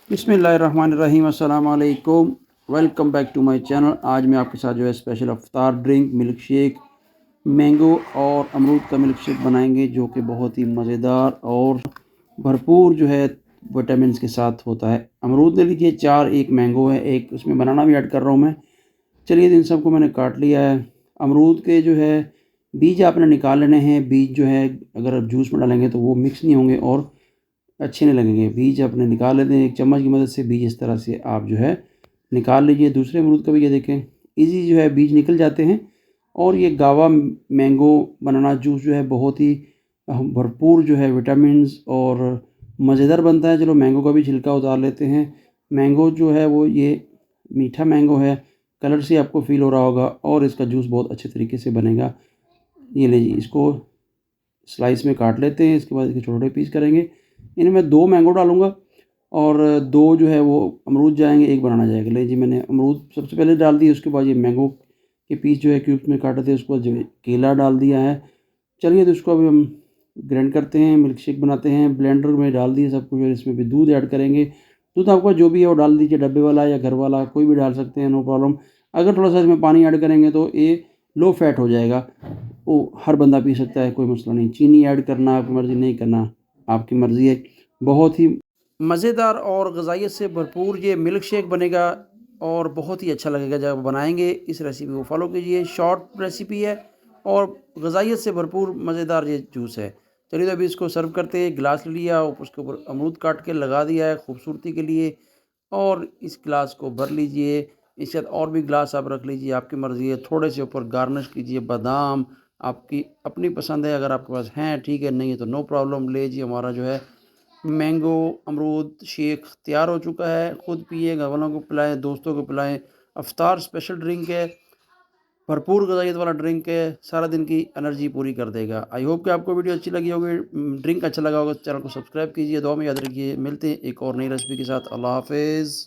बिस्मिल्लाहिर्रहमानिर्रहीम अस्सलाम वालेकुम। Welcome back to my channel. आज मैं आपके साथ जो है स्पेशल अफ्तार ड्रिंक मिल्क शेक मैंगो और अमरूद का मिल्क शेक बनाएंगे, जो कि बहुत ही मज़ेदार और भरपूर जो है विटामिन के साथ होता है। अमरूद ले लीजिए चार, एक मैंगो है, एक उसमें बनाना भी ऐड कर रहा हूँ मैं। चलिए इन सबको मैंने काट लिया है। अमरूद के जो है बीज आपने निकाल लेने हैं। बीज जो है अगर आप जूस में डालेंगे तो वो मिक्स नहीं होंगे और अच्छे नहीं लगेंगे। बीज अपने निकाल लेते हैं, एक चम्मच की मदद से बीज इस तरह से आप जो है निकाल लीजिए। दूसरे अमरूद का भी ये देखें, इजी जो है बीज निकल जाते हैं। और ये गावा मैंगो बनाना जूस जो है बहुत ही भरपूर जो है विटामिन्स और मज़ेदार बनता है। चलो मैंगो का भी छिलका उतार लेते हैं। मैंगो जो है वो ये मीठा मैंगो है, कलर से आपको फील हो रहा होगा, और इसका जूस बहुत अच्छे तरीके से बनेगा। ये लीजिए, इसको स्लाइस में काट लेते हैं। इसके बाद इसके छोटे छोटे पीस करेंगे। इनमें दो मैंगो डालूंगा और दो जो है वो अमरूद जाएंगे, एक बनाना जाएगा। ले जी, मैंने अमरूद सबसे पहले डाल दिए, उसके बाद ये मैंगो के पीस जो है क्यूब्स में काटे थे, उसके बाद जो है केला डाल दिया है। चलिए तो इसको अभी हम ग्राइंड करते हैं, मिल्क शेक बनाते हैं। ब्लेंडर में डाल दिए सब कुछ और इसमें भी दूध ऐड करेंगे। दूध आपका जो भी है वो डाल दीजिए, डब्बे वाला या घर वाला कोई भी डाल सकते हैं, नो प्रॉब्लम। अगर थोड़ा सा इसमें पानी ऐड करेंगे तो ये लो फैट हो जाएगा, वो हर बंदा पी सकता है, कोई मसला नहीं। चीनी ऐड करना आपकी मर्ज़ी, नहीं करना आपकी मर्ज़ी है। बहुत ही मज़ेदार और ग़िज़ाइयत से भरपूर ये मिल्क शेक बनेगा और बहुत ही अच्छा लगेगा जब बनाएंगे। इस रेसिपी को फॉलो कीजिए, शॉर्ट रेसिपी है और ग़िज़ाइयत से भरपूर मज़ेदार ये जूस है। चलिए तो अभी इसको सर्व करते हैं। गिलास लिया, उसके ऊपर अमरूद काट के लगा दिया है खूबसूरती के लिए, और इस गिलास को भर लीजिए। इसके साथ और भी गिलास आप रख लीजिए, आपकी मर्ज़ी है। थोड़े से ऊपर गार्निश कीजिए बादाम, आपकी अपनी पसंद है, अगर आपके पास हैं ठीक है, नहीं है तो नो प्रॉब्लम। ले जी, हमारा जो है मैंगो अमरूद शेक तैयार हो चुका है। ख़ुद पिए, घर वालों को पिलाएं, दोस्तों को पिलाएं। अफ्तार स्पेशल ड्रिंक है, भरपूर ग़िज़ाइयत वाला ड्रिंक है, सारा दिन की एनर्जी पूरी कर देगा। आई होप कि आपको वीडियो अच्छी लगी होगी, ड्रिंक अच्छा लगा होगा। चैनल को सब्सक्राइब कीजिए, दुआ में याद रखिए। मिलते हैं एक और नई रेसिपी के साथ। अल्लाह हाफ़िज़।